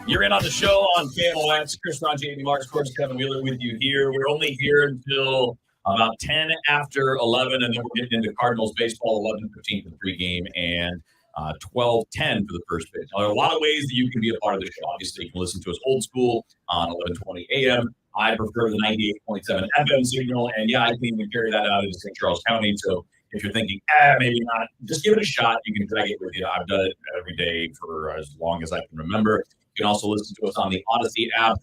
You're in on the show on KMOX. Chris Ron, Jamie Marks, of course, Kevin Wheeler with you here. We're only here until about 10 after 11, and then we're getting into Cardinals baseball, 11:15 for the pregame, and 12:10 for the first pitch. Now, there are a lot of ways that you can be a part of the show. Obviously, you can listen to us old school on 11:20 a.m. I prefer the 98.7 FM signal, and yeah, I can even carry that out into St. Charles County. So if you're thinking, maybe not, just give it a shot. You can drag it with you. I've done it every day for as long as I can remember. You can also listen to us on the Odyssey app.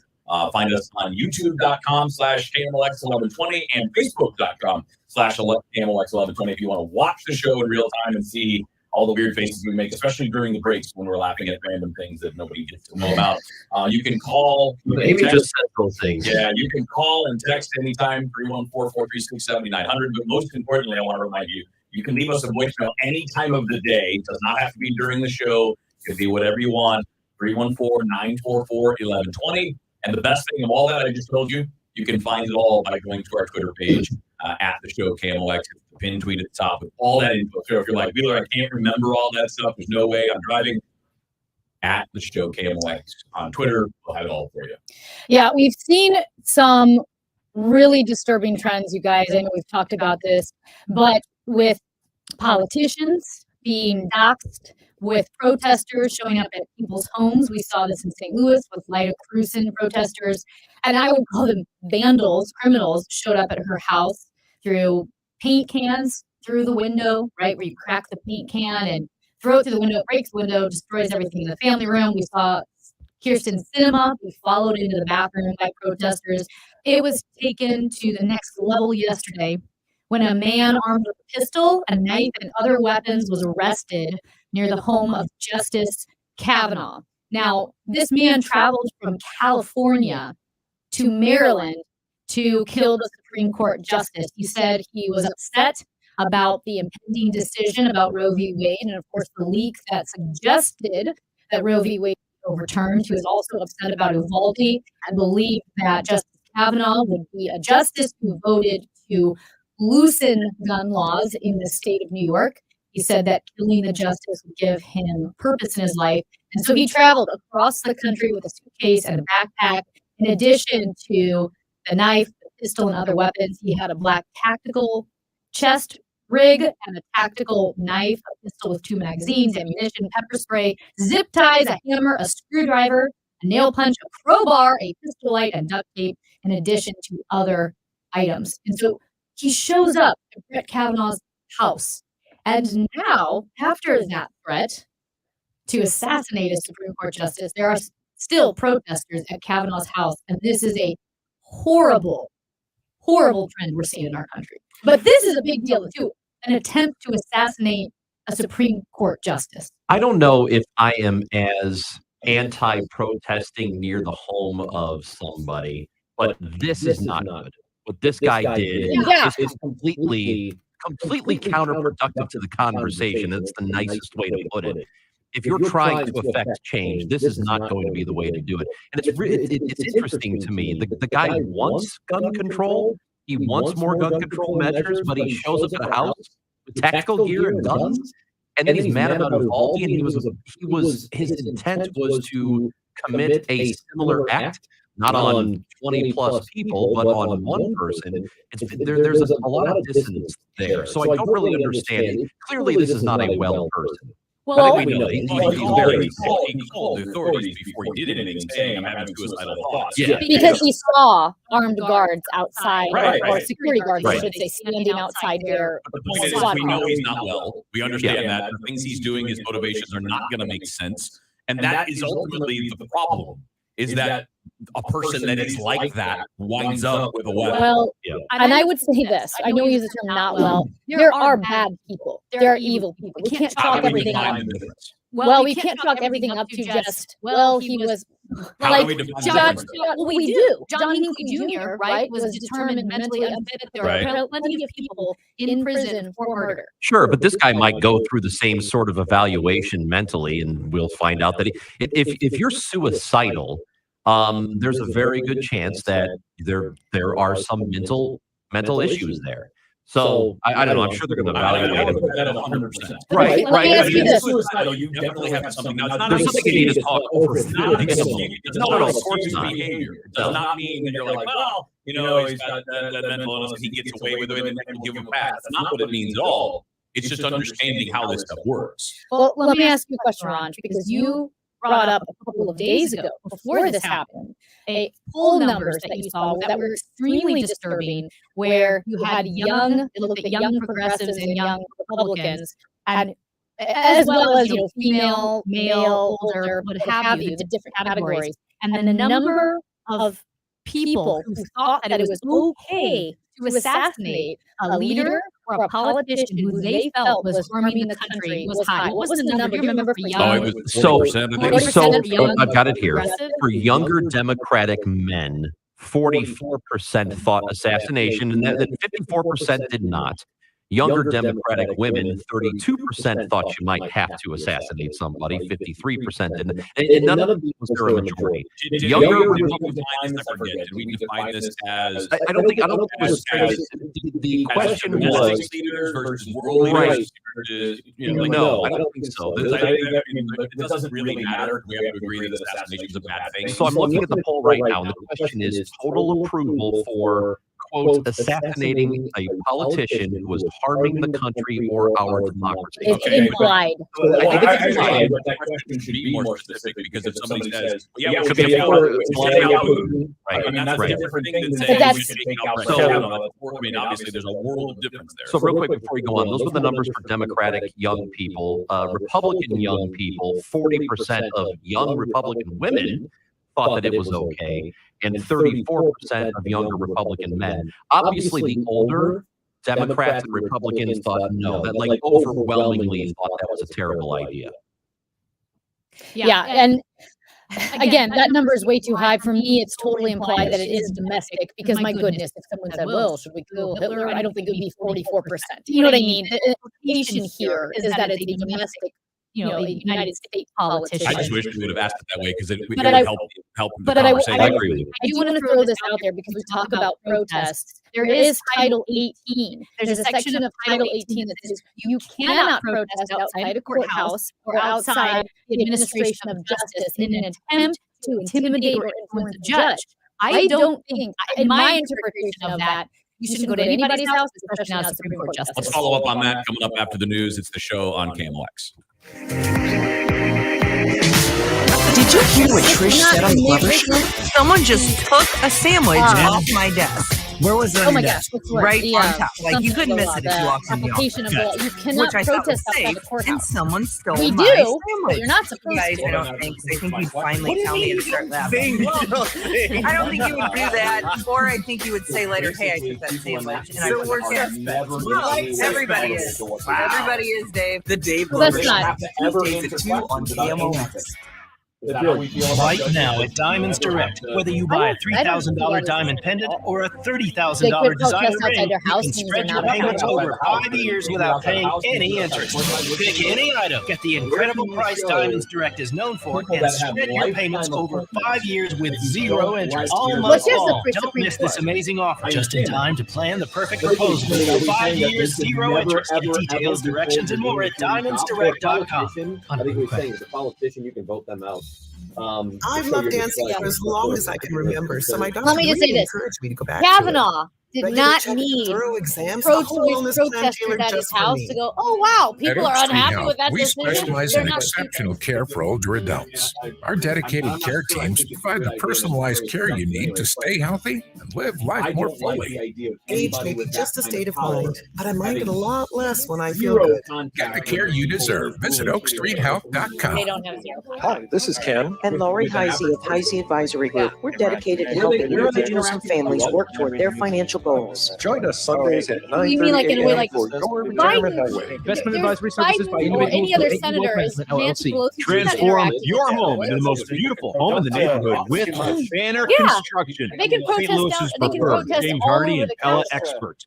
Find us on youtube.com/KMOX1120 and facebook.com/KMOX1120 if you want to watch the show in real time and see all the weird faces we make, especially during the breaks when we're laughing at random things that nobody gets to know about. You can call. Maybe just said those things. Yeah, you can call and text anytime, 314-436-7900. But most importantly, I want to remind you, you can leave us a voicemail any time of the day. It does not have to be during the show. It can be whatever you want. 314-944-1120. And the best thing of all that I just told you, you can find it all by going to our Twitter page at the show KMOX. The pin tweet at the top with all that info. So if you're like, Wheeler, I can't remember all that stuff. There's no way. I'm driving. At the show KMOX on Twitter. We'll have it all for you. Yeah, we've seen some really disturbing trends, you guys. I know we've talked about this, but with politicians being doxxed, with protesters showing up at people's homes. We saw this in St. Louis with Lyda Cruzan protesters, and I would call them vandals, criminals, showed up at her house, threw paint cans through the window, right, where you crack the paint can and throw it through the window, it breaks the window, destroys everything in the family room. We saw Kirsten Sinema be followed into the bathroom by protesters. It was taken to the next level yesterday when a man armed with a pistol, a knife, and other weapons was arrested near the home of Justice Kavanaugh. Now, this man traveled from California to Maryland to kill the Supreme Court justice. He said he was upset about the impending decision about Roe v. Wade, and of course the leaks that suggested that Roe v. Wade was overturned. He was also upset about Uvalde and believed that Justice Kavanaugh would be a justice who voted to loosen gun laws in the state of New York. He said that killing the justice would give him purpose in his life. And so he traveled across the country with a suitcase and a backpack. In addition to the knife, the pistol, and other weapons, he had a black tactical chest rig and a tactical knife, a pistol with 2 magazines, ammunition, pepper spray, zip ties, a hammer, a screwdriver, a nail punch, a crowbar, a pistol light, and duct tape, in addition to other items. And so he shows up at Brett Kavanaugh's house. And now, after that threat to assassinate a Supreme Court justice, there are still protesters at Kavanaugh's house. And this is a horrible, horrible trend we're seeing in our country. But this is a big deal, too. An attempt to assassinate a Supreme Court justice. I don't know if I am as anti-protesting near the home of somebody, but this is not good. What this guy did is completely counterproductive to the conversation. That's the nicest way to put it. If you're trying to affect change, this is not going to be the way to do it. And it's interesting to me. The guy wants gun control. He wants more gun control measures, but he shows up at a house with tactical gear and guns. And then he's mad about Uvalde, and his intent was to commit a similar act, not on 20 plus people, but on one person. There's a lot of dissonance there. So I don't really understand it. Clearly, this is not a well person. Well, I think we know He called the authorities before he did anything, saying, I'm having suicidal thoughts. Yeah. because he saw armed guards outside, Right, or right. security guards, I Right. should say, standing outside their But the point is, squad we know car. he's not well. We understand that. The things he's doing, his motivations are not going to make sense. And that is ultimately the problem, is that a person that is like that winds up with a weapon. Well, Yeah. and I would say this. I know we use the term not well. There are bad people. There are evil people. We can't How chalk do we everything define up. the difference? Well, we can't chalk everything up to just, well, he was How like do we define the John, difference? well, we do. John Hinckley Jr., right, was determined mentally unfit. There Right. are plenty of people in prison for murder. Sure, but this guy might go through the same sort of evaluation mentally, and we'll find out that if you're suicidal, there's a very good chance that there are some mental issues there. So I don't know. I'm sure they're going to evaluate it. That 100%. Right, Let me ask you this. Suicidal, you definitely have something. Now, it's not There's something you need to talk over. It's not an excuse. It's No, not no, an of course excuse not. behavior. It does not mean that you're like, well, he's got that mental illness and he gets away with it and give him a pass. That's not what it means at all. It's just understanding how this stuff works. Well, let me ask you a question, Ron, because you brought up a couple of days ago, before this happened, poll numbers that you saw that were extremely disturbing, where you had it looked at young progressives and young Republicans, and as well as female, male, older, what have you, the different categories, and then the number of people who thought that it was okay to assassinate a leader or a politician who they felt was harming the country was high. What was the number? Do you remember for young? Oh, it was 40%, I think. So I've got it here. For younger Democratic men, 44% thought assassination, and then 54% did not. Younger Democratic women, 32% thought you might have to assassinate somebody, 53% didn't. And none of these was a majority. Younger Republicans, did we define this as? I don't think it was the question was leaders versus world right. leaders. No, I don't think so. It doesn't really matter. We have to agree that assassination is a bad thing. So I'm looking at the poll right now, and the question is total approval for, quote, assassinating a politician who was harming the country or our democracy. It's implied. I think it's implied, but that question should be more specific, because if somebody says, yeah, it could be a right? I mean, that's a different thing than saying we should take out Brett Kavanaugh. I mean, obviously, there's a world of difference there. So real quick before we go on, those were the numbers for Democratic young people. Republican young people, 40% of young Republican women thought that it was okay, and 34% of younger Republican men. Obviously, the older Democrats and Republicans thought no, that like overwhelmingly thought that was a terrible idea. Yeah, and again, that number is way too high for me. It's totally implied that it is domestic, because my goodness, if someone said, well, should we kill Hitler? I don't think it would be 44%. You know what I mean? The implication here is that it's a domestic, a United States politician. I just wish we would have asked it that way, because it would help the But I conversation. agree with you. I do want to throw this out there, because we talk about protests. There is Title 18. There's a section of Title 18 that says you cannot protest outside a courthouse or outside the administration of justice in an attempt to intimidate or influence a judge. I don't think, in my interpretation of that, you shouldn't go to anybody's house, especially not a Supreme Court justice. Let's follow up on that coming up after the news. It's the show on KMOX. Did you hear what Trish said on the Glover Show? Someone just took a sandwich off my desk. Where was that? Oh my gosh, what's the word? Right on top. Like, you couldn't miss it if you walked in the application of office. law. You cannot Which I thought protest was outside safe, the courthouse. and someone stole We my do, sandwich. but you're not supposed Guys, to. I don't think. I think you'd finally tell me to start laughing. I don't think you would do that, or I think you would say later, "Hey, I took that sandwich." And So we're just everybody is. Everybody is, Dave. the Dave Well, that's Glover not- Show. He takes it to on KMOX. Right now at Diamonds Direct, whether you buy a $3,000 diamond pendant or a $30,000 designer ring, you can spread your payments over 5 years without paying any interest. Pick any item, get the incredible price Diamonds Direct is known for, and spread your payments over 5 years with zero interest. All month long. Don't miss this amazing offer. Just in time to plan the perfect proposal. 5 years, zero interest. Get details, directions, and more at diamondsdirect.com. I think we're saying as a politician, you can vote them out. I've loved dancing for as long as I can remember, so my doctor Let me just say really this. encouraged me to go back to Kavanaugh did Regular not checks, need thorough exams, the whole pro-choice wellness plan protesters tailored at his just for house me. to go, oh wow, people At are Oak Street unhappy Health, with that we decision. specialize They're in not exceptional care for older adults. Our dedicated care teams provide the personalized care you need to stay healthy and live life more fully. Age may be just a state of mind, but I mind it a lot less when I feel good. Get the care you deserve. Visit They oakstreethealth.com. don't have zero. Hi, this is Ken. And Lori Heisey of Heisey Advisory Group. We're dedicated to helping individuals and families work toward their financial goals. Join us Sundays at 9:30 You mean like in a way like for your Biden? retirement highway. Investment There's advisory services by Biden or individuals any other with AE senator Wealth is Management, Nancy LLC. Pelosi. She's not Transform interacting your with home them. into the most beautiful home in the neighborhood with Banner Yeah. Construction. They can St. protest Louis's down- they can preferred protest James all Hardy over and the Pella council. expert.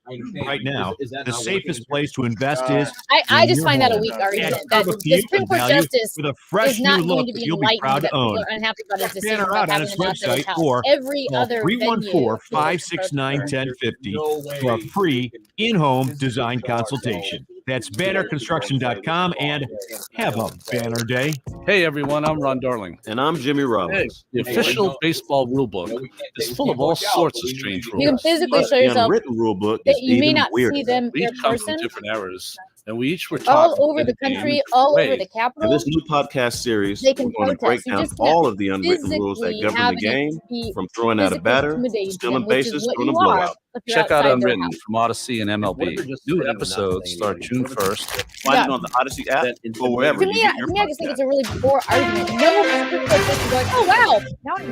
Right now, the safest place to invest is I in just your find that a home. weak And argument curb that a the few Supreme and Court value justice with a fresh is not new going look to that be you'll be enlightened proud that to people own. are unhappy about his decision Banner about out on having its them at his website house. or Every call other venue 314-569-1050 $150 for a free in-home design consultation. That's bannerconstruction.com, and have a banner day. Hey everyone, I'm Ron Darling. And I'm Jimmy Rollins. The official baseball rulebook is full of all sorts of strange rules. You can physically show The yourself unwritten rule book that is you may even not weirder. see them We in each come from person different eras, and we each were taught all to over play the game country, different all over ways. the In capital. this new podcast series, They can we're going to break protest. You down just can't all of the unwritten rules that physically govern the have an game, entity from throwing out a physically batter, intimidate stealing them, which is bases, what throwing a you are blowout. if you're Check out outside their Unwritten house. from Odyssey and MLB. New episodes start June 1st. Find Yeah. it on the Odyssey app or wherever To you me, get your I just think podcast. it's a really poor argument. No Supreme Court judge is going, oh wow, now I'm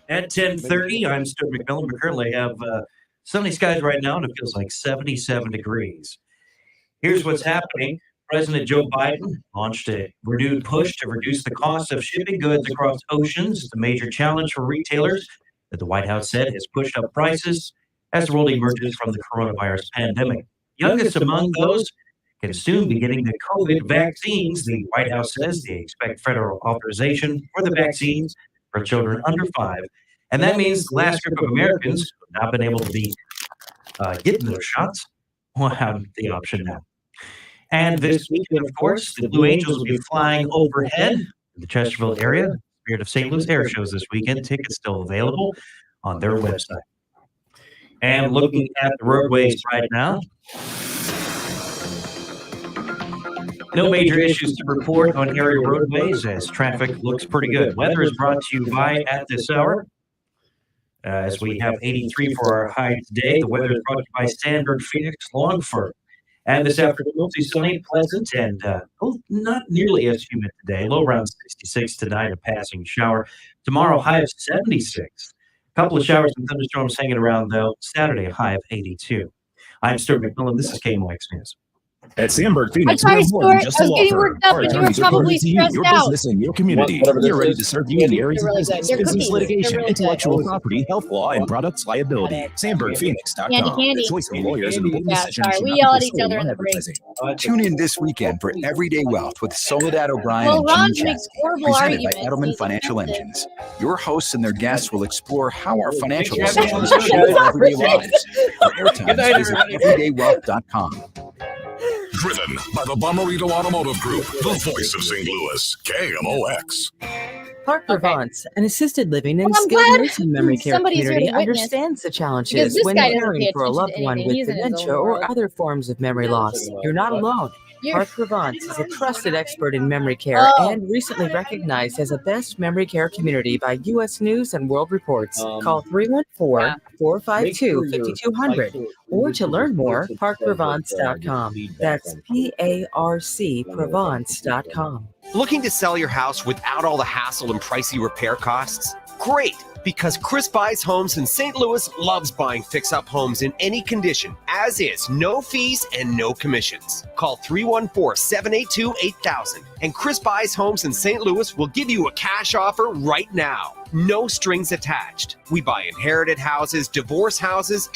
At 10:30, I'm Stuart McMillan. We currently have sunny skies right now, and it feels like 77 degrees. Here's what's happening. President Joe Biden launched a renewed push to reduce the cost of shipping goods across oceans. It's a major challenge for retailers that the White House said has pushed up prices as the world emerges from the coronavirus pandemic. Youngest among those can soon be getting the COVID vaccines. The White House says they expect federal authorization for the vaccines for children under 5. And that means the last group of Americans who have not been able to be getting those shots will have the option now. And this weekend, of course, the Blue Angels will be flying overhead in the Chesterfield area. Spirit of St. Louis Air Shows this weekend. Tickets still available on their website. And looking at the roadways right now, no major issues to report on area roadways as traffic looks pretty good. Weather is brought to you by At This Hour. As we have 83 for our high today, the weather is brought to you by Sandberg, Phoenix, Longford. And this afternoon, mostly sunny, pleasant, and not nearly as humid today. Low around 66 tonight, a passing shower. Tomorrow, high of 76. A couple of showers and thunderstorms hanging around, though. Saturday, a high of 82. I'm Stuart McMillan. This is KMOX News. At Sandberg Phoenix, I'm sorry, we're more than Stuart. just I a was law getting firm. worked up Our and you were attorneys are probably devoted to you, stressed your out. business, and your community. Whatever this We're ready is, to serve you in the areas They're of really good. business, They're business cookies. They're litigation, really intellectual good. property, health law, and products liability. SandbergPhoenix.com. Candy. The choice of lawyers and important Yeah, decisions sorry. should We not yell be at each solely other in on the break. advertising. Tune in this weekend for Everyday Wealth with Soledad O'Brien Well, and Ron Gene makes Chesky, horrible presented by arguments. Edelman He's Financial offensive. Engines. Your hosts and their guests will explore how our financial Thanks for having me decisions on the shape show, our everyday guys. lives. For airtime, Good night, visit everybody. everydaywealth.com. Driven by the Bommarito Automotive Group, the voice of St. Louis, KMOX. Park Provence, an assisted living and Well, I'm skilled glad nursing memory care somebody's here community, to witness, understands the because challenges this when guy doesn't caring pay for a attention loved to one anything. with He's in his dementia own or world. other forms of memory loss. You're not alone. Park Provence is a trusted expert in memory care and recently recognized as a best memory care community by U.S. News and World Reports. Call 314-452-5200 or to learn more, parkprovence.com. That's P-A-R-C Provence.com. Looking to sell your house without all the hassle and pricey repair costs? Great, because Chris Buys Homes in St. Louis loves buying fix-up homes in any condition, as is, no fees and no commissions. Call 314-782-8000, and Chris Buys Homes in St. Louis will give you a cash offer right now. No strings attached. We buy inherited houses, divorce houses,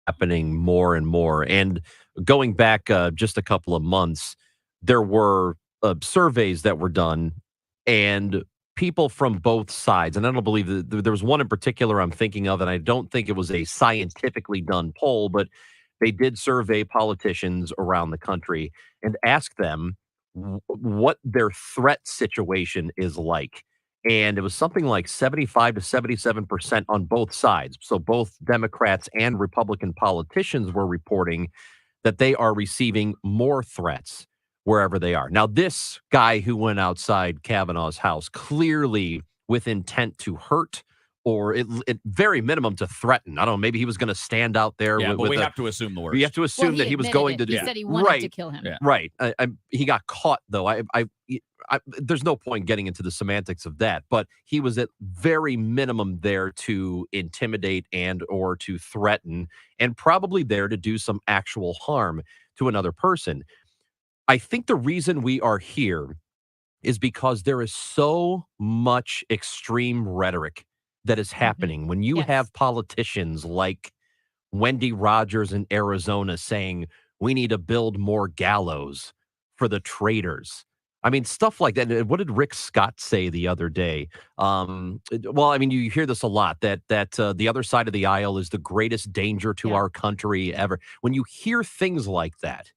happening more and more. And going back just a couple of months, there were surveys that were done, and people from both sides, and I don't believe that there was one in particular I'm thinking of, and I don't think it was a scientifically done poll, but they did survey politicians around the country and ask them what their threat situation is like. And it was something like 75 to 77% on both sides. So both Democrats and Republican politicians were reporting that they are receiving more threats wherever they are. Now, this guy who went outside Kavanaugh's house, clearly with intent to hurt or at very minimum to threaten. I don't know, maybe he was going to stand out there. Yeah, with, but with we a, have to assume the worst. We have to assume that he was going to do. He said he wanted to kill him. Yeah. Right. He got caught, though. There's no point getting into the semantics of that, but he was at very minimum there to intimidate and or to threaten, and probably there to do some actual harm to another person. I think the reason we are here is because there is so much extreme rhetoric that is happening. When you have politicians like Wendy Rogers in Arizona saying, we need to build more gallows for the traitors. I mean, stuff like that. What did Rick Scott say the other day? Well, I mean, you hear this a lot, that the other side of the aisle is the greatest danger to our country ever. When you hear things like that,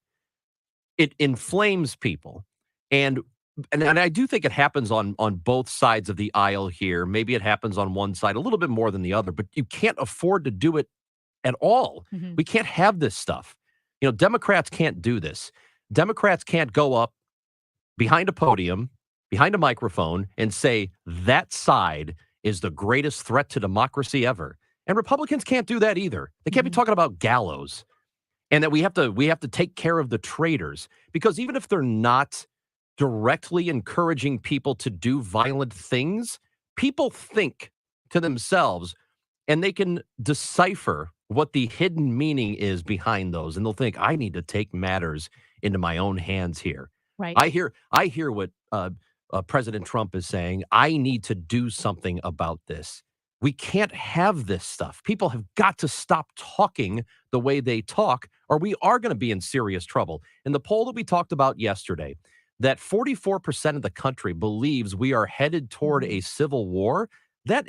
it inflames people. And I do think it happens on both sides of the aisle here. Maybe it happens on one side a little bit more than the other, but you can't afford to do it at all. Mm-hmm. We can't have this stuff. You know, Democrats can't do this. Democrats can't go up behind a podium, behind a microphone, and say that side is the greatest threat to democracy ever. And Republicans can't do that either. They can't be talking about gallows and that we have to take care of the traitors, because even if they're not directly encouraging people to do violent things, people think to themselves and they can decipher what the hidden meaning is behind those. And they'll think, I need to take matters into my own hands here. Right. I hear what President Trump is saying. I need to do something about this. We can't have this stuff. People have got to stop talking the way they talk, or we are going to be in serious trouble. In the poll that we talked about yesterday, that 44% of the country believes we are headed toward a civil war. That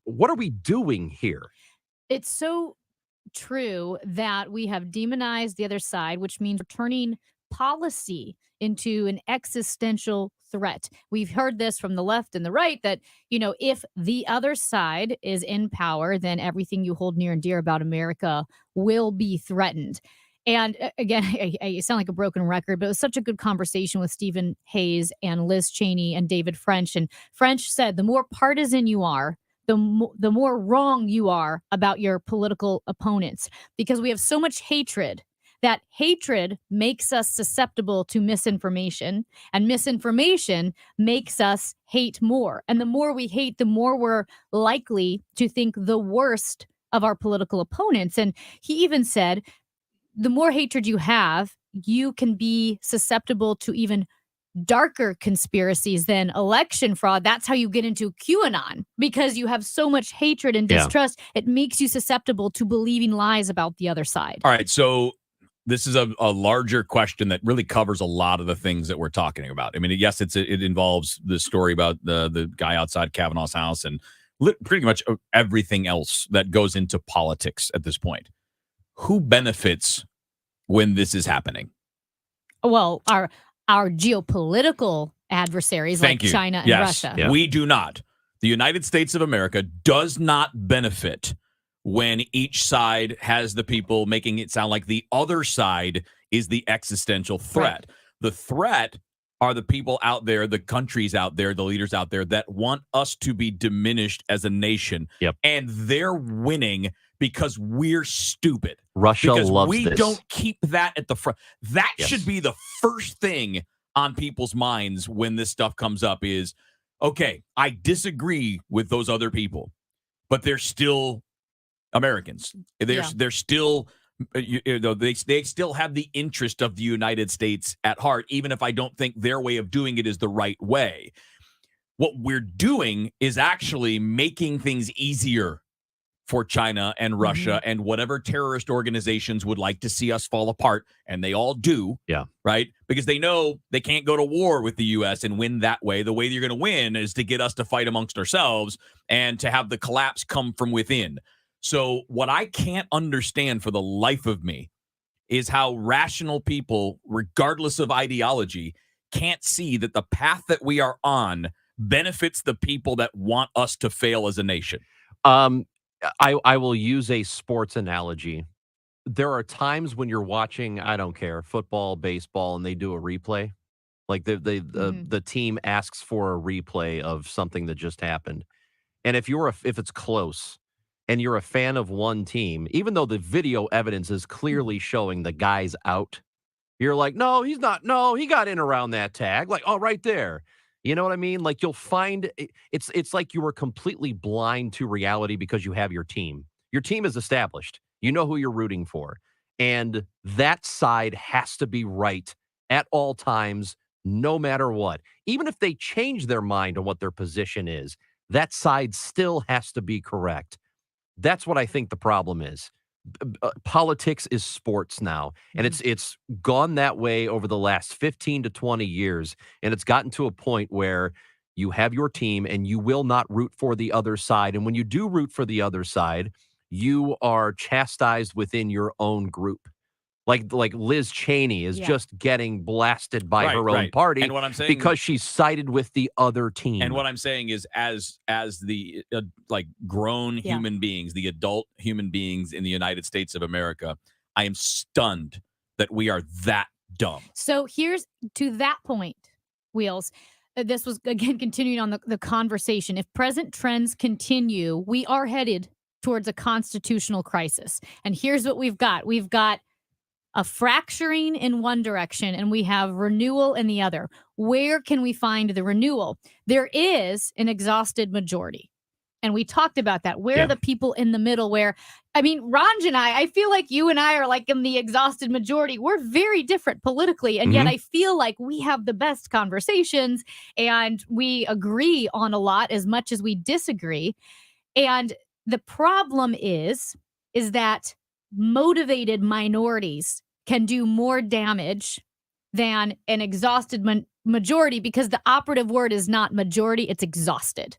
what are we doing here? It's so true that we have demonized the other side, which means we're turning policy into an existential threat. We've heard this from the left and the right that, you know, if the other side is in power, then everything you hold near and dear about America will be threatened. And again, I sound like a broken record, but it was such a good conversation with Stephen Hayes and Liz Cheney and David French. And French said, the more partisan you are, the more wrong you are about your political opponents, because we have so much hatred. That hatred makes us susceptible to misinformation, and misinformation makes us hate more. And the more we hate, the more we're likely to think the worst of our political opponents. And he even said, the more hatred you have, you can be susceptible to even darker conspiracies than election fraud. That's how you get into QAnon, because you have so much hatred and distrust. It makes you susceptible to believing lies about the other side. All right, so this is a larger question that really covers a lot of the things that we're talking about. I mean, yes, it involves the story about the guy outside Kavanaugh's house and pretty much everything else that goes into politics at this point. Who benefits when this is happening? Well, our geopolitical adversaries like China and Russia. Yeah. We do not. The United States of America does not benefit when each side has the people making it sound like the other side is the existential threat. Right. The threat are the people out there, the countries out there, the leaders out there that want us to be diminished as a nation. Yep. And they're winning because we're stupid. Russia because loves we this. Don't keep that at the front. That should be the first thing on people's minds when this stuff comes up is, okay, I disagree with those other people, but they're still Americans. They're still, they still have the interest of the United States at heart, even if I don't think their way of doing it is the right way. What we're doing is actually making things easier for China and Russia and whatever terrorist organizations would like to see us fall apart, and they all do. Yeah. Right? Because they know they can't go to war with the U.S. and win that way. The way you're going to win is to get us to fight amongst ourselves and to have the collapse come from within. So what I can't understand for the life of me is how rational people, regardless of ideology, can't see that the path that we are on benefits the people that want us to fail as a nation. I will use a sports analogy. There are times when you're watching, I don't care, football, baseball, and they do a replay. Like the team asks for a replay of something that just happened. And if it's close and you're a fan of one team, even though the video evidence is clearly showing the guy's out, you're like, no, he's not. No, he got in around that tag. Like, oh, right there. You know what I mean? Like, you'll find it's like you were completely blind to reality because you have your team. Your team is established. You know who you're rooting for. And that side has to be right at all times, no matter what. Even if they change their mind on what their position is, that side still has to be correct. That's what I think the problem is. Politics is sports now, and it's gone that way over the last 15 to 20 years, and it's gotten to a point where you have your team and you will not root for the other side, and when you do root for the other side, you are chastised within your own group. Like Liz Cheney is just getting blasted by her own party, and what I'm saying, because she sided with the other team. And what I'm saying is, as the like grown human beings, the adult human beings in the United States of America, I am stunned that we are that dumb. So here's to that point, Wheels. This was, again, continuing on the conversation. If present trends continue, we are headed towards a constitutional crisis. And here's what we've got. We've got a fracturing in one direction, and we have renewal in the other. Where can we find the renewal? There is an exhausted majority. And we talked about that. Where are the people in the middle where, I mean, Ranj and I feel like you and I are like in the exhausted majority. We're very different politically. And yet I feel like we have the best conversations and we agree on a lot as much as we disagree. And the problem is that motivated minorities can do more damage than an exhausted majority, because the operative word is not majority, it's exhausted.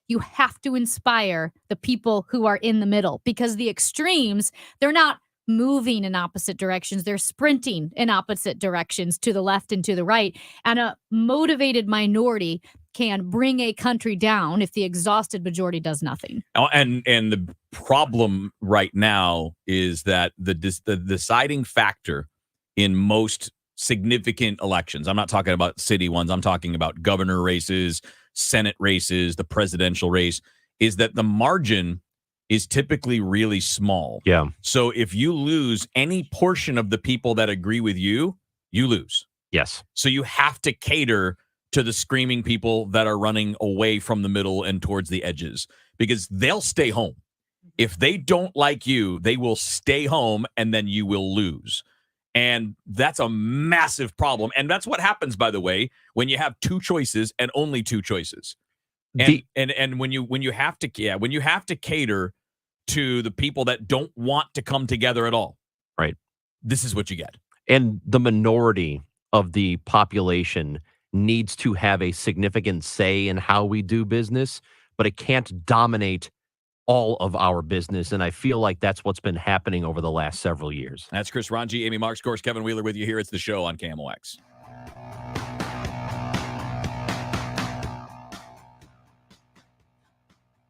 You have to inspire the people who are in the middle, because the extremes, they're not moving in opposite directions. They're sprinting in opposite directions to the left and to the right. And a motivated minority can bring a country down if the exhausted majority does nothing. And the problem right now is that the deciding factor in most significant elections, I'm not talking about city ones, I'm talking about governor races, Senate races, the presidential race, is that the margin is typically really small. Yeah. So if you lose any portion of the people that agree with you, you lose. Yes. So you have to cater to the screaming people that are running away from the middle and towards the edges, because they'll stay home. If they don't like you, they will stay home, and then you will lose. And that's a massive problem. And that's what happens, by the way, when you have two choices and only two choices. And when you have to cater to the people that don't want to come together at all. Right. This is what you get. And the minority of the population needs to have a significant say in how we do business, but it can't dominate all of our business. And I feel like that's what's been happening over the last several years. That's Chris Ranji, Amy Marks, of course, Kevin Wheeler with you here. It's the show on KMOX.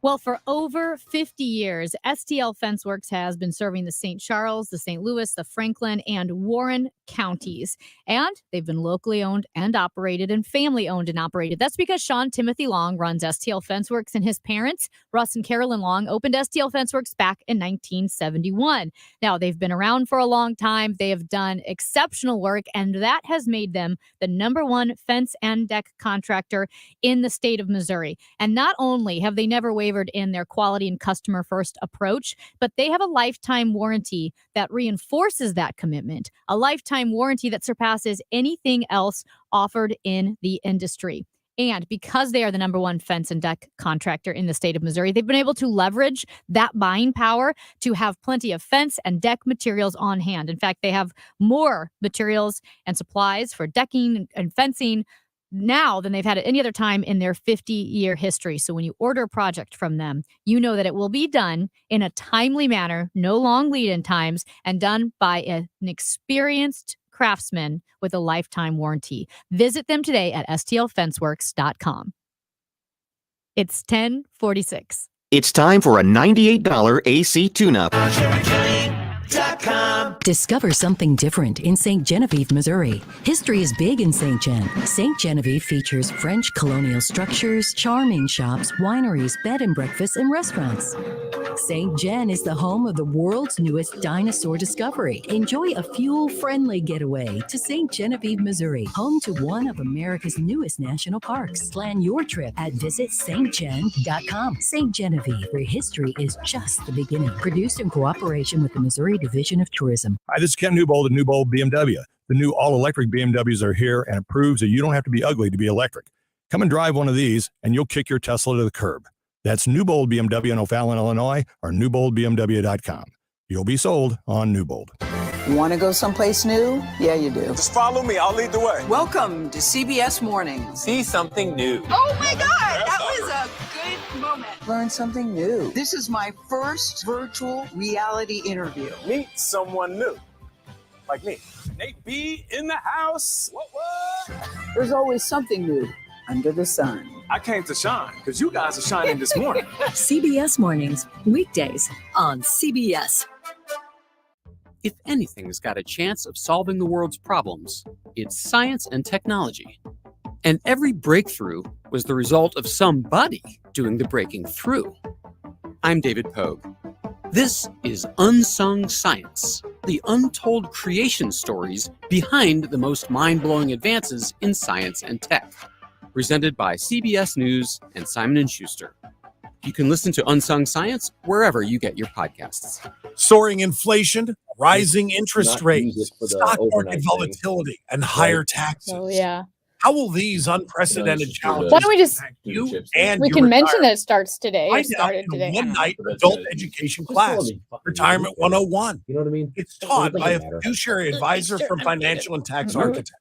Well, for over 50 years, STL Fenceworks has been serving the St. Charles, the St. Louis, the Franklin, and Warren counties. And they've been locally owned and operated and family owned and operated. That's because Sean Timothy Long runs STL Fenceworks, and his parents, Russ and Carolyn Long, opened STL Fenceworks back in 1971. Now, they've been around for a long time. They have done exceptional work, and that has made them the #1 fence and deck contractor in the state of Missouri. And not only have they never wavered in their quality and customer first approach, but they have a lifetime warranty that reinforces that commitment, a lifetime warranty that surpasses anything else offered in the industry. And because they are the number one fence and deck contractor in the state of Missouri, they've been able to leverage that buying power to have plenty of fence and deck materials on hand. In fact, they have more materials and supplies for decking and fencing now than they've had at any other time in their 50-year history. So when you order a project from them, you know that it will be done in a timely manner, no long lead-in times, and done by an experienced craftsman with a lifetime warranty. Visit them today at stlfenceworks.com. It's 10:46. It's time for a $98 AC tune-up. Discover something different in St. Genevieve, Missouri. History is big in St. Gen. St. Genevieve features French colonial structures, charming shops, wineries, bed and breakfasts, and restaurants. St. Gen is the home of the world's newest dinosaur discovery. Enjoy a fuel-friendly getaway to St. Genevieve, Missouri, home to one of America's newest national parks. Plan your trip at visitstgen.com. St. Genevieve, where history is just the beginning. Produced in cooperation with the Missouri Division of Tourism. Hi, this is Ken Newbold of Newbold BMW. The new all-electric BMWs are here, and it proves that you don't have to be ugly to be electric. Come and drive one of these, and you'll kick your Tesla to the curb. That's Newbold BMW in O'Fallon, Illinois, or newboldbmw.com. You'll be sold on Newbold. Want to go someplace new? Yeah, you do. Just follow me. I'll lead the way. Welcome to CBS Mornings. See something new. Oh my God, that was a good moment. Learn something new. This is my first virtual reality interview. Meet someone new. Like me. Nate B in the house. What? There's always something new under the sun. I came to shine because you guys are shining this morning. CBS Mornings, weekdays on CBS. If anything's got a chance of solving the world's problems, it's science and technology. And every breakthrough was the result of somebody doing the breaking through. I'm David Pogue. This is Unsung Science, the untold creation stories behind the most mind-blowing advances in science and tech. Presented by CBS News and Simon & Schuster. You can listen to Unsung Science wherever you get your podcasts. Soaring inflation, rising interest rates, stock market volatility, and higher taxes. Oh, yeah. How will these unprecedented challenges Why don't we just impact you and we your can mention retirement? that it starts today or Find out started in today. a one-night adult education class, Retirement 101. You know what I mean? It's taught by a fiduciary advisor from Financial and Tax Architects,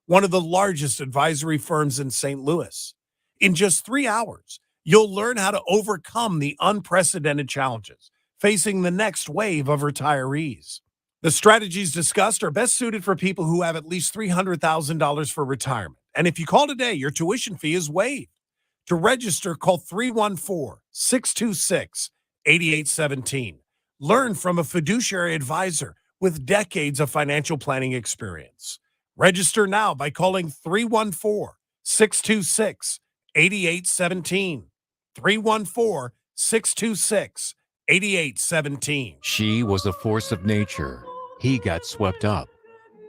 one of the largest advisory firms in St. Louis. In just 3 hours, you'll learn how to overcome the unprecedented challenges facing the next wave of retirees. The strategies discussed are best suited for people who have at least $300,000 for retirement. And if you call today, your tuition fee is waived. To register, call 314-626-8817. Learn from a fiduciary advisor with decades of financial planning experience. Register now by calling 314-626-8817. 314-626-8817. She was a force of nature. He got swept up.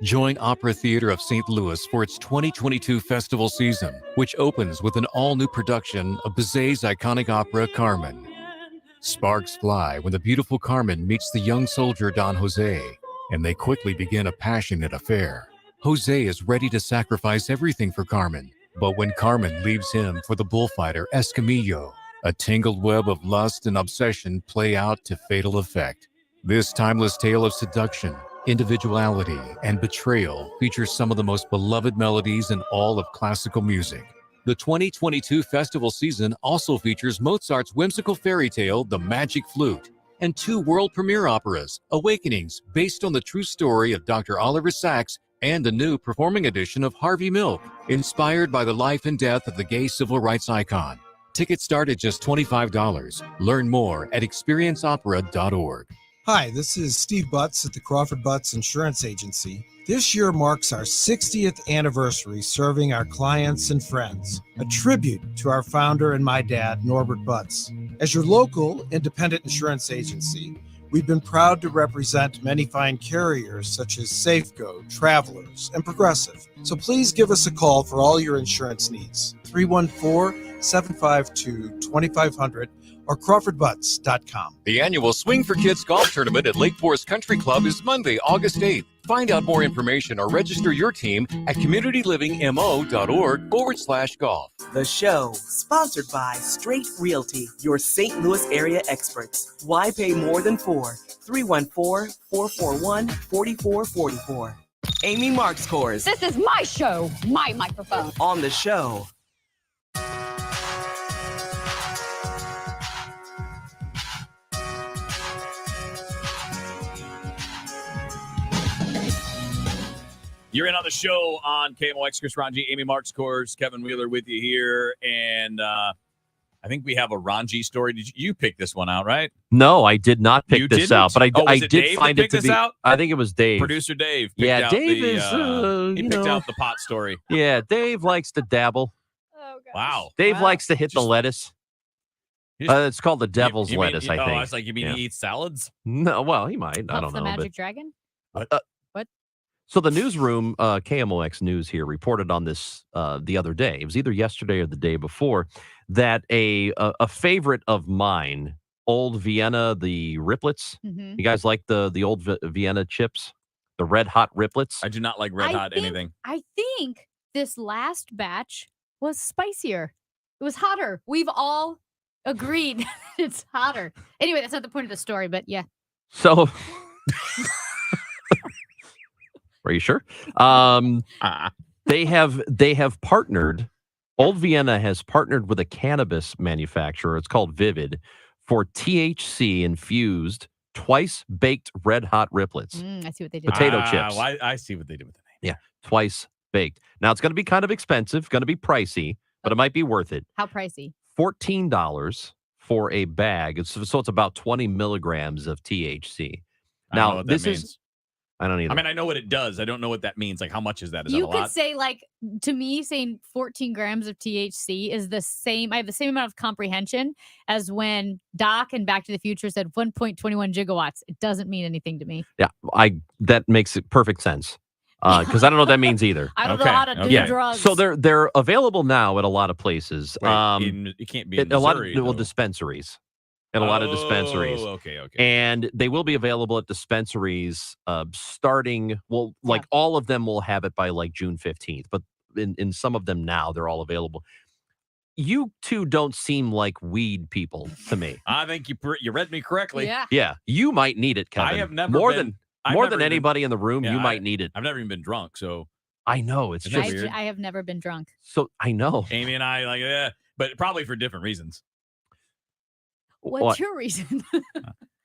Join Opera Theater of St. Louis for its 2022 festival season, which opens with an all-new production of Bizet's iconic opera, Carmen. Sparks fly when the beautiful Carmen meets the young soldier Don Jose, and they quickly begin a passionate affair. Jose is ready to sacrifice everything for Carmen, but when Carmen leaves him for the bullfighter Escamillo, a tangled web of lust and obsession play out to fatal effect. This timeless tale of seduction, individuality, and betrayal features some of the most beloved melodies in all of classical music. The 2022 festival season also features Mozart's whimsical fairy tale, The Magic Flute, and 2 world premiere operas, Awakenings, based on the true story of Dr. Oliver Sacks, and a new performing edition of Harvey Milk, inspired by the life and death of the gay civil rights icon. Tickets start at just $25. Learn more at experienceopera.org. Hi, this is Steve Butts at the Crawford Butts Insurance Agency. This year marks our 60th anniversary serving our clients and friends, a tribute to our founder and my dad, Norbert Butts. As your local independent insurance agency, we've been proud to represent many fine carriers such as Safeco, Travelers, and Progressive. So please give us a call for all your insurance needs. 314-752-2500 or CrawfordButts.com. The annual Swing for Kids golf tournament at Lake Forest Country Club is Monday, August 8th. Find out more information or register your team at communitylivingmo.org/golf. The show, sponsored by Straight Realty, your St. Louis area experts. Why pay more than 4? 314-441-4444. Amy Marks Course. This is my show, my microphone. On the show. You're in on the show on KMOX. Chris Ranji, Amy Marks Course, Kevin Wheeler with you here. And I think we have a Ranji story. Did you pick this one out, right? No, I did not pick this out, but I did Dave find that it to picked be. this out? I think it was Dave. Producer Dave. Picked Yeah, out Dave the, is. he picked out the pot story. Yeah, Dave likes to dabble. Wow. Dave likes to hit the lettuce. It's called the devil's You mean- lettuce, I oh, think. I was like, you mean Yeah. he eats salads? No, well, he might. I Puff don't the know. Magic but, Dragon? what? So the newsroom, KMOX News here, reported on this the other day. It was either yesterday or the day before that a favorite of mine, Old Vienna, the Riplets. Mhm. You guys like the old Vienna chips, the Red Hot Riplets? I do not like Red Hot anything. I think this last batch was spicier. It was hotter. We've all agreed it's hotter. Anyway, that's not the point of the story, but yeah. So, are you sure? They have partnered. Old Vienna has partnered with a cannabis manufacturer. It's called Vivid for THC infused twice baked Red Hot Riplets. I see what they did. Potato chips. Well, I see what they did with the name. Yeah, twice baked. Now it's going to be kind of expensive, going to be pricey, but it might be worth it. How pricey? $14 for a bag. So it's about 20 milligrams of THC. I don't know Now what that this means. is. I don't either. I mean, I know what it does. I don't know what that means. Like, how much is that? Is You that a could lot? say, like, to me, saying 14 grams of THC is the same. I have the same amount of comprehension as when Doc and Back to the Future said 1.21 gigawatts. It doesn't mean anything to me. Yeah, that makes it perfect sense. Because I don't know what that means either. I don't know how to do drugs. So they're available now at a lot of places. It can't be in a lot of Missouri, though. dispensaries. At a lot of dispensaries. Okay. And they will be available at dispensaries starting, like all of them will have it by like June 15th, but in some of them now, they're all available. You two don't seem like weed people to me. I think you read me correctly. Yeah. Yeah, you might need it, Kevin. I have never more been- I've more never than even- anybody in the room. Yeah, You might need it. I've never even been drunk, so I know it's Isn't that just weird? I have never been drunk. so. I know. Amy and I but probably for different reasons. What's What? your reason?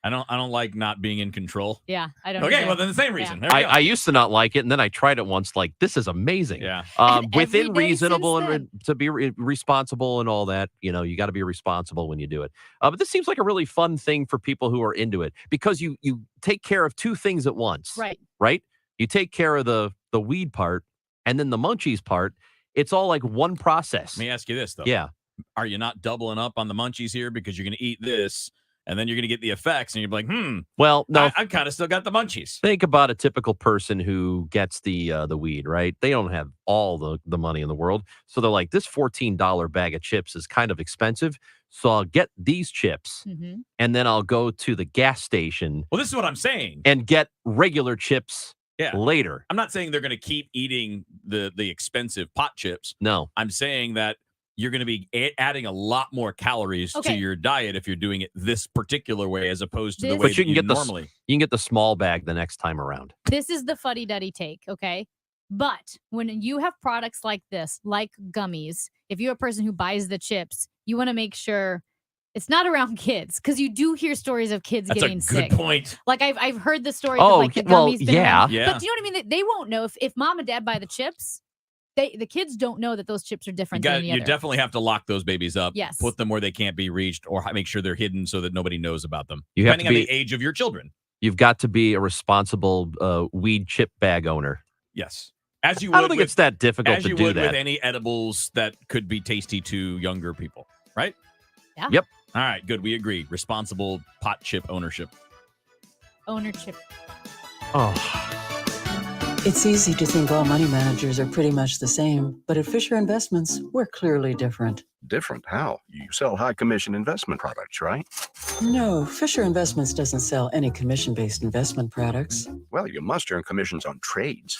I don't like not being in control. Yeah, I don't. Okay, either. well then the same reason. There we go. I used to not like it, and then I tried it once. Like, this is amazing. Yeah. And Within every day reasonable since and to be responsible and all that. You know, you got to be responsible when you do it. But this seems like a really fun thing for people who are into it because you take care of two things at once. Right. Right. You take care of the weed part and then the munchies part. It's all like one process. Let me ask you this though. Yeah. Are you not doubling up on the munchies here because you're going to eat this and then you're going to get the effects and you're like, Well, no. I kind of still got the munchies. Think about a typical person who gets the weed, right? They don't have all the money in the world. So they're like, this $14 bag of chips is kind of expensive. So I'll get these chips Mhm. and then I'll go to the gas station Well, this is what I'm saying. and get regular chips later. I'm not saying they're going to keep eating the expensive pot chips. No. I'm saying that you're going to be adding a lot more calories to Okay. your diet if you're doing it this particular way as opposed to the This- way But you can that get the normally. you can get the small bag the next time around. This is the fuddy-duddy take, okay? But when you have products like this, like gummies, if you're a person who buys the chips, you want to make sure it's not around kids because you do hear stories of kids That's getting a sick. good point. Like I've heard the stories Oh, of like the well, gummies. been yeah. around. Yeah. But do you know what I mean? They won't know if mom and dad buy the chips. The kids don't know that those chips are different than any You other. definitely have to lock those babies up. Yes. Put them where they can't be reached or make sure they're hidden so that nobody knows about them. You have to depending on be- the age of your children. You've got to be a responsible weed chip bag owner. Yes. As you would I don't think with, it's that difficult as to you do would that. with any edibles that could be tasty to younger people, right? Yeah. Yep. All right, good. We agree. Responsible pot chip ownership. Ownership. Oh. It's easy to think all money managers are pretty much the same, but at Fisher Investments, we're clearly different. Different? How? You sell high commission investment products, right? No, Fisher Investments doesn't sell any commission-based investment products. Well, you must earn commissions on trades.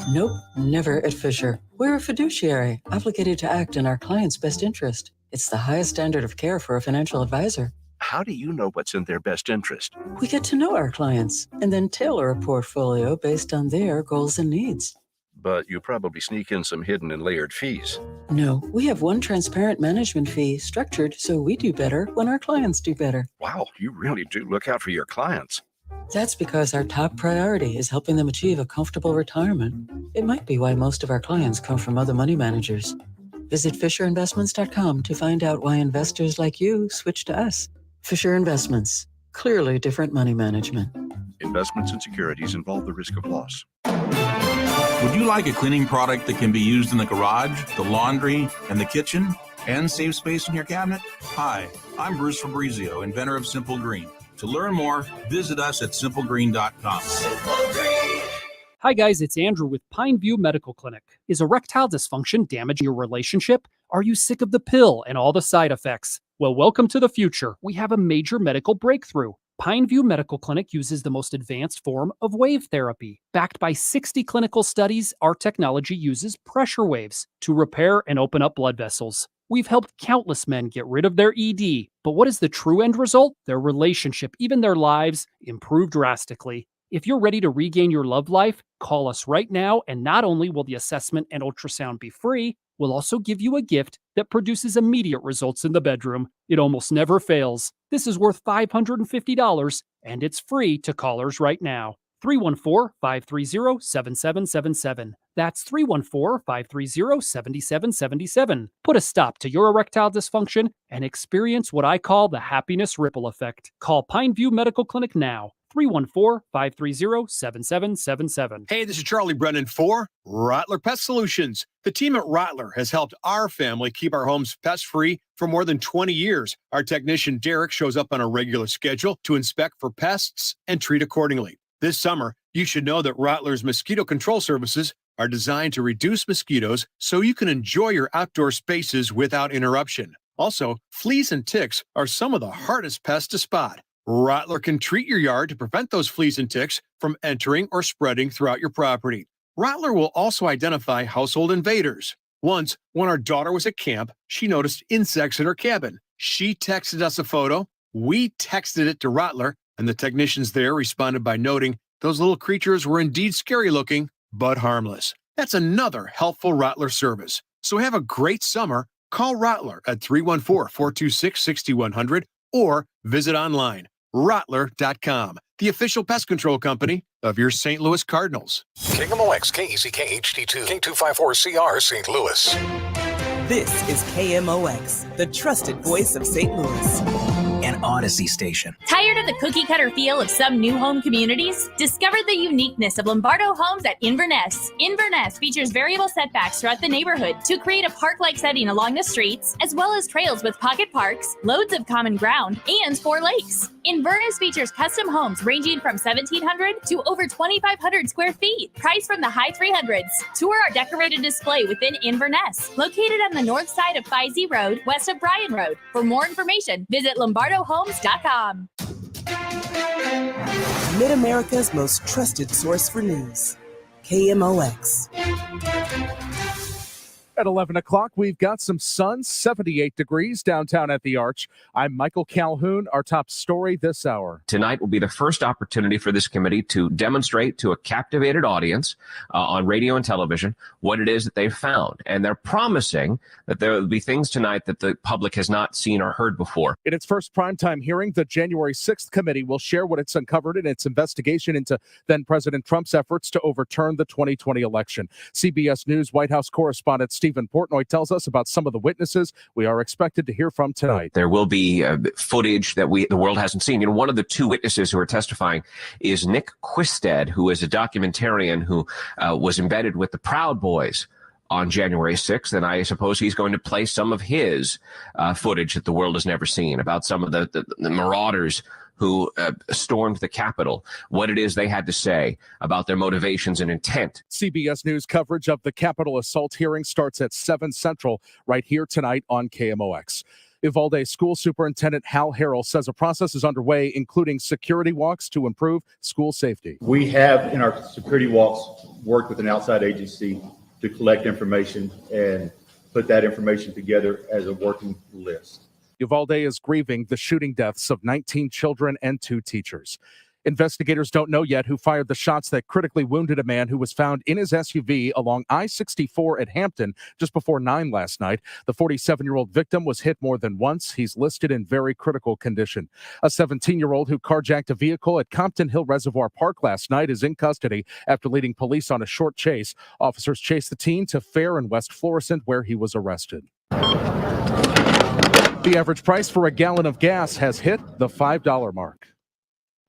Nope, never at Fisher. We're a fiduciary, obligated to act in our client's best interest. It's the highest standard of care for a financial advisor. How do you know what's in their best interest? We get to know our clients and then tailor a portfolio based on their goals and needs. But you probably sneak in some hidden and layered fees. No, we have one transparent management fee structured so we do better when our clients do better. Wow, you really do look out for your clients. That's because our top priority is helping them achieve a comfortable retirement. It might be why most of our clients come from other money managers. Visit FisherInvestments.com to find out why investors like you switch to us. Fisher Investments. Clearly different money management. Investments in securities involve the risk of loss. Would you like a cleaning product that can be used in the garage, the laundry, and the kitchen, and save space in your cabinet? Hi, I'm Bruce Fabrizio, inventor of Simple Green. To learn more, visit us at simplegreen.com. Hi guys, it's Andrew with Pineview Medical Clinic. Is erectile dysfunction damaging your relationship? Are you sick of the pill and all the side effects? Well, welcome to the future. We have a major medical breakthrough. Pineview Medical Clinic uses the most advanced form of wave therapy. Backed by 60 clinical studies, our technology uses pressure waves to repair and open up blood vessels. We've helped countless men get rid of their ED. But what is the true end result? Their relationship, even their lives, improve drastically. If you're ready to regain your love life, call us right now, and not only will the assessment and ultrasound be free, we'll also give you a gift that produces immediate results in the bedroom. It almost never fails. This is worth $550, and it's free to callers right now. 314-530-7777. That's 314-530-7777. Put a stop to your erectile dysfunction and experience what I call the happiness ripple effect. Call Pineview Medical Clinic now. 314-530-7777. Hey, this is Charlie Brennan for Rattler Pest Solutions. The team at Rattler has helped our family keep our homes pest-free for more than 20 years. Our technician Derek shows up on a regular schedule to inspect for pests and treat accordingly. This summer, you should know that Rattler's mosquito control services are designed to reduce mosquitoes so you can enjoy your outdoor spaces without interruption. Also, fleas and ticks are some of the hardest pests to spot. Rattler can treat your yard to prevent those fleas and ticks from entering or spreading throughout your property. Rattler will also identify household invaders. Once, when our daughter was at camp, she noticed insects in her cabin. She texted us a photo. We texted it to Rattler, and the technicians there responded by noting those little creatures were indeed scary looking, but harmless. That's another helpful Rattler service. So have a great summer. Call Rattler at 314-426-6100 or visit online. Rattler.com, the official pest control company of your St. Louis Cardinals. KMOX, KECK HD2, K254CR, St. Louis. This is KMOX, the trusted voice of St. Louis. An Odyssey station. Tired of the cookie-cutter feel of some new home communities? Discover the uniqueness of Lombardo Homes at Inverness. Inverness features variable setbacks throughout the neighborhood to create a park-like setting along the streets, as well as trails with pocket parks, loads of common ground, and 4 lakes. Inverness features custom homes ranging from 1,700 to over 2,500 square feet, priced from the high 300s. Tour our decorated display within Inverness, located on the north side of Fisey Road, west of Bryan Road. For more information, visit LombardoHomes.com. Mid-America's most trusted source for news. KMOX. At 11 o'clock, we've got some sun, 78 degrees downtown at the Arch. I'm Michael Calhoun. Our top story this hour. Tonight will be the first opportunity for this committee to demonstrate to a captivated audience on radio and television what it is that they've found. And they're promising that there will be things tonight that the public has not seen or heard before. In its first primetime hearing, the January 6th committee will share what it's uncovered in its investigation into then-President Trump's efforts to overturn the 2020 election. CBS News White House correspondent Stephen Portnoy tells us about some of the witnesses we are expected to hear from tonight. There will be footage that the world hasn't seen. You know, one of the 2 witnesses who are testifying is Nick Quisted, who is a documentarian who was embedded with the Proud Boys on January 6th, and I suppose he's going to play some of his footage that the world has never seen about some of the marauders who stormed the Capitol, what it is they had to say about their motivations and intent. CBS News coverage of the Capitol assault hearing starts at 7 Central right here tonight on KMOX. Uvalde School Superintendent Hal Harrell says a process is underway, including security walks to improve school safety. We have, in our security walks, worked with an outside agency to collect information and put that information together as a working list. Uvalde is grieving the shooting deaths of 19 children and 2 teachers. Investigators don't know yet who fired the shots that critically wounded a man who was found in his SUV along I-64 at Hampton just before 9 last night. The 47-year-old victim was hit more than once. He's listed in very critical condition. A 17-year-old who carjacked a vehicle at Compton Hill Reservoir Park last night is in custody after leading police on a short chase. Officers chased the teen to Fair in West Florissant, where he was arrested. The average price for a gallon of gas has hit the $5 mark.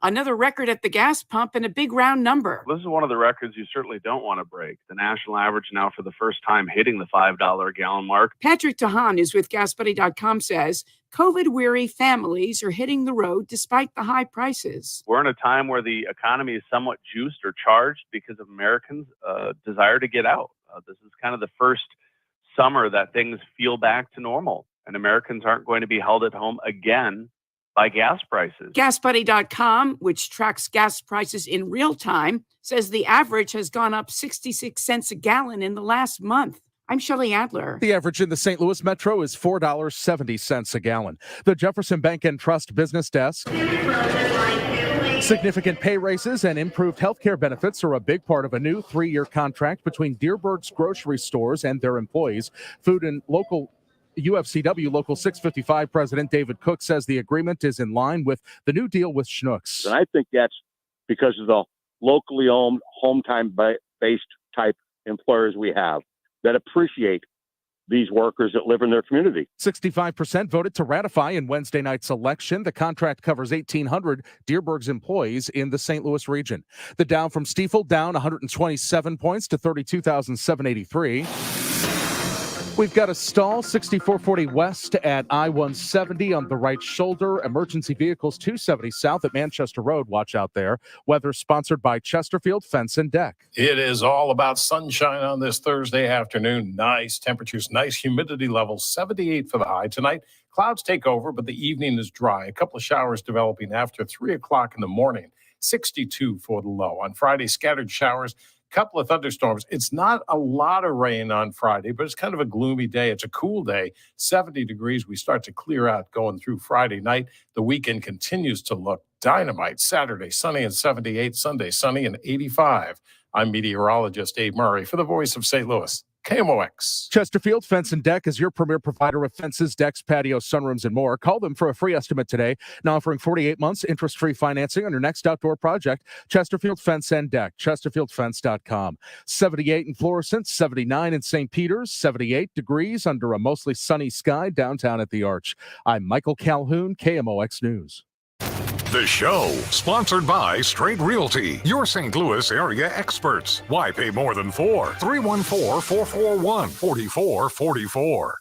Another record at the gas pump and a big round number. This is one of the records you certainly don't want to break. The national average now for the first time hitting the $5 a gallon mark. Patrick Tahan, who's with GasBuddy.com, says COVID-weary families are hitting the road despite the high prices. We're in a time where the economy is somewhat juiced or charged because of Americans' desire to get out. This is kind of the first summer that things feel back to normal, and Americans aren't going to be held at home again by gas prices. GasBuddy.com, which tracks gas prices in real time, says the average has gone up 66 cents a gallon in the last month. I'm Shelley Adler. The average in the St. Louis Metro is $4.70 a gallon. The Jefferson Bank and Trust Business Desk. Significant pay raises and improved health care benefits are a big part of a new 3-year contract between Dearborn's grocery stores and their employees. Food and local UFCW Local 655 President David Cook says the agreement is in line with the new deal with Schnucks. And I think that's because of the locally owned, home-time-based type employers we have that appreciate these workers that live in their community. 65% voted to ratify in Wednesday night's election. The contract covers 1,800 Dearborn's employees in the St. Louis region. The Dow from Stiefel down 127 points to 32,783. We've got a stall 6440 west at I-170 on the right shoulder. Emergency vehicles 270 south at Manchester Road. Watch out there. Weather sponsored by Chesterfield Fence and Deck. It is all about sunshine on this Thursday afternoon. Nice temperatures, nice humidity levels, 78 for the high. Tonight, clouds take over, but the evening is dry. A couple of showers developing after 3 o'clock in the morning. 62 for the low. On Friday, scattered showers. Couple of thunderstorms. It's not a lot of rain on Friday, but it's kind of a gloomy day. It's a cool day, 70 degrees. We start to clear out going through Friday night. The weekend continues to look dynamite. Saturday, sunny and 78. Sunday, sunny and 85. I'm meteorologist Abe Murray for the Voice of St. Louis, KMOX. Chesterfield Fence and Deck is your premier provider of fences, decks, patios, sunrooms, and more. Call them for a free estimate today. Now offering 48 months interest-free financing on your next outdoor project. Chesterfield Fence and Deck, chesterfieldfence.com. 78 in Florissant, 79 in St. Peters, 78 degrees under a mostly sunny sky downtown at the Arch. I'm Michael Calhoun, KMOX News. The show, sponsored by Straight Realty, your St. Louis area experts. Why pay more than 4? 314-441-4444.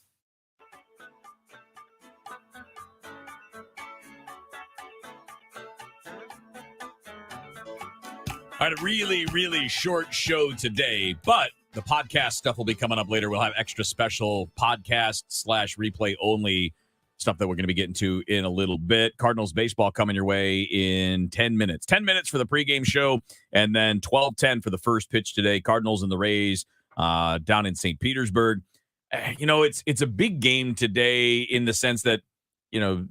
All right, a really, really short show today, but the podcast stuff will be coming up later. We'll have extra special podcast / replay only stuff that we're going to be getting to in a little bit. Cardinals baseball coming your way in 10 minutes. 10 minutes for the pregame show, and then 12:10 for the first pitch today. Cardinals and the Rays down in St. Petersburg. You know, it's a big game today in the sense that, you know,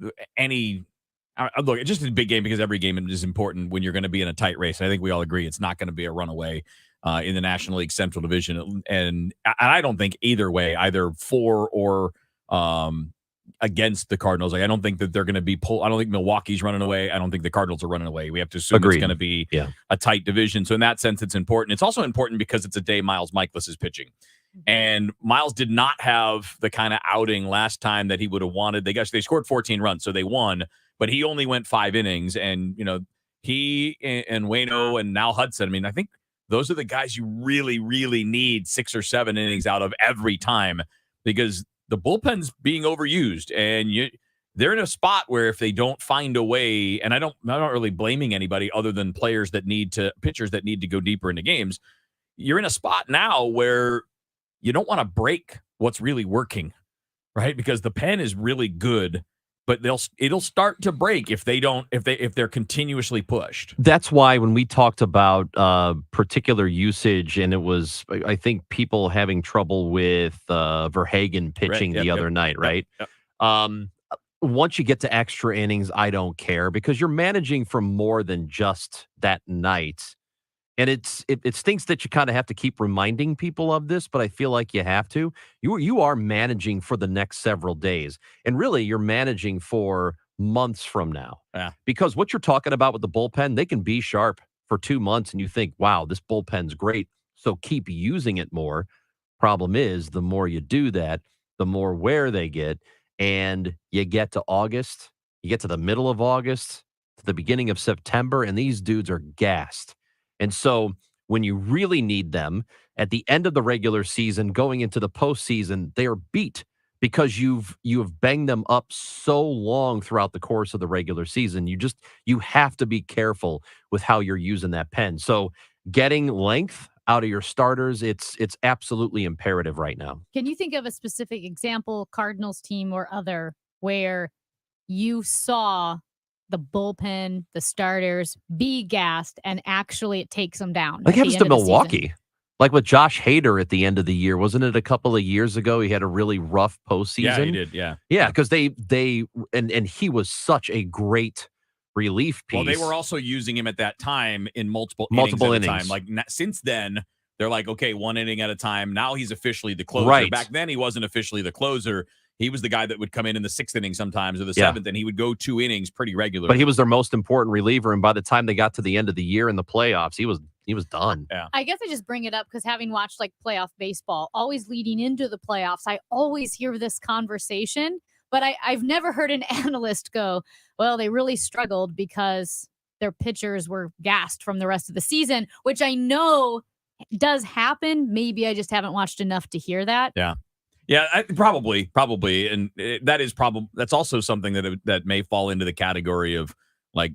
look, it's just a big game because every game is important when you're going to be in a tight race. I think we all agree it's not going to be a runaway in the National League Central Division. And I don't think either way, either for or against the Cardinals. Like, I don't think that they're going to be I don't think Milwaukee's running away. I don't think the Cardinals are running away. We have to assume It's going to be a tight division. So in that sense, it's important. It's also important because it's a day Miles Mikolas is pitching. And Miles did not have the kind of outing last time that he would have wanted. They scored 14 runs, so they won, but he only went 5 innings. And, you know, he and Waino and now Hudson, I mean, I think those are the guys you really, really need 6 or 7 innings out of every time, because the bullpen's being overused, and they're in a spot where if they don't find a way, and I'm not really blaming anybody other than pitchers that need to go deeper into games. You're in a spot now where you don't want to break what's really working, right? Because the pen is really good, but it'll start to break if they're continuously pushed. That's why when we talked about particular usage, and it was, I think, people having trouble with Verhagen pitching the other night, right? Yep. Once you get to extra innings, I don't care because you're managing for more than just that night. And it stinks that you kind of have to keep reminding people of this, but I feel like you have to. You are managing for the next several days. And really, you're managing for months from now. Yeah. Because what you're talking about with the bullpen, they can be sharp for 2 months, and you think, wow, this bullpen's great, so keep using it more. Problem is, the more you do that, the more wear they get. And you get to August, you get to the middle of August, to the beginning of September, and these dudes are gassed. And so when you really need them at the end of the regular season, going into the postseason, they are beat because you have banged them up so long throughout the course of the regular season. You have to be careful with how you're using that pen. So getting length out of your starters, it's absolutely imperative right now. Can you think of a specific example, Cardinals team or other, where you saw the bullpen, the starters be gassed, and actually it takes them down? Like it happens to Milwaukee. Like with Josh Hader at the end of the year. Wasn't it a couple of years ago? He had a really rough postseason. Yeah, he did. Yeah. Yeah, because they he was such a great relief piece. Well, they were also using him at that time in multiple innings. At a time. Like since then, they're like, okay, 1 inning at a time. Now he's officially the closer. Right. Back then, he wasn't officially the closer. He was the guy that would come in the 6th inning sometimes or the 7th, and he would go 2 innings pretty regularly. But he was their most important reliever, and by the time they got to the end of the year in the playoffs, he was done. Yeah. I guess I just bring it up because having watched like playoff baseball, always leading into the playoffs, I always hear this conversation, but I've never heard an analyst go, well, they really struggled because their pitchers were gassed from the rest of the season, which I know does happen. Maybe I just haven't watched enough to hear that. Yeah. Yeah, probably, and that's also something that may fall into the category of like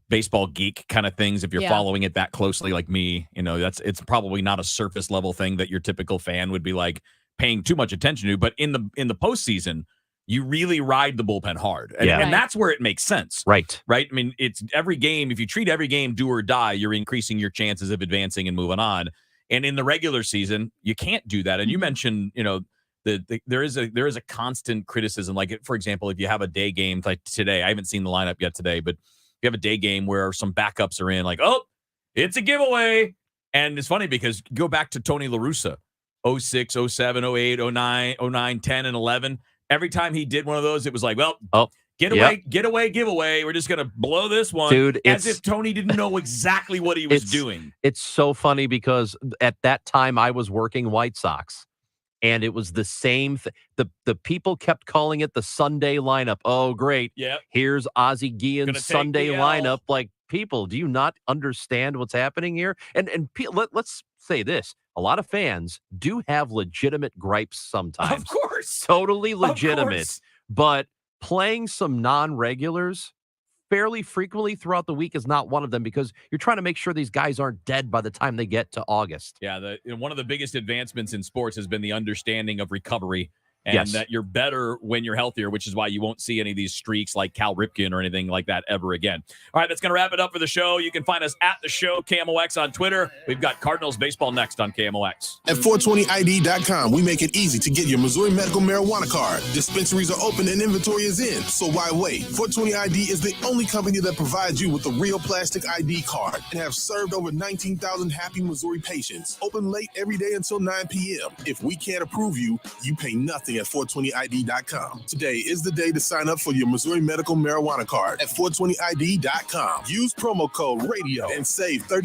baseball geek kind of things. If you're following it that closely, like me, it's probably not a surface level thing that your typical fan would be like paying too much attention to. But in the postseason, you really ride the bullpen hard, and that's where it makes sense, right? I mean, it's every game. If you treat every game do or die, you're increasing your chances of advancing and moving on. And in the regular season, you can't do that. And you mentioned, there is a constant criticism. Like, for example, if you have a day game like today, I haven't seen the lineup yet today, but if you have a day game where some backups are in, like, oh, it's a giveaway. And it's funny because go back to Tony La Russa, 06, 07, 08, 09, 10, and 11. Every time he did one of those, it was like, well, get away, giveaway. We're just going to blow this one. Dude, as if Tony didn't know exactly what he was doing. It's so funny because at that time I was working White Sox, and it was the same thing. The people kept calling it the Sunday lineup. Oh, great. Yep. Here's Ozzie Guillen's Sunday lineup. Like, people, do you not understand what's happening here? And let's say this. A lot of fans do have legitimate gripes sometimes. Of course. Totally legitimate. Course. But playing some non-regulars fairly frequently throughout the week is not one of them because you're trying to make sure these guys aren't dead by the time they get to August. Yeah, one of the biggest advancements in sports has been the understanding of recovery and that you're better when you're healthier, which is why you won't see any of these streaks like Cal Ripken or anything like that ever again. All right, that's going to wrap it up for the show. You can find us at the show, KMOX on Twitter. We've got Cardinals baseball next on KMOX. At 420ID.com, we make it easy to get your Missouri medical marijuana card. Dispensaries are open and inventory is in, so why wait? 420ID is the only company that provides you with a real plastic ID card and have served over 19,000 happy Missouri patients. Open late every day until 9 p.m. If we can't approve you, you pay nothing at 420ID.com. Today is the day to sign up for your Missouri medical marijuana card at 420ID.com. Use promo code RADIO and save $30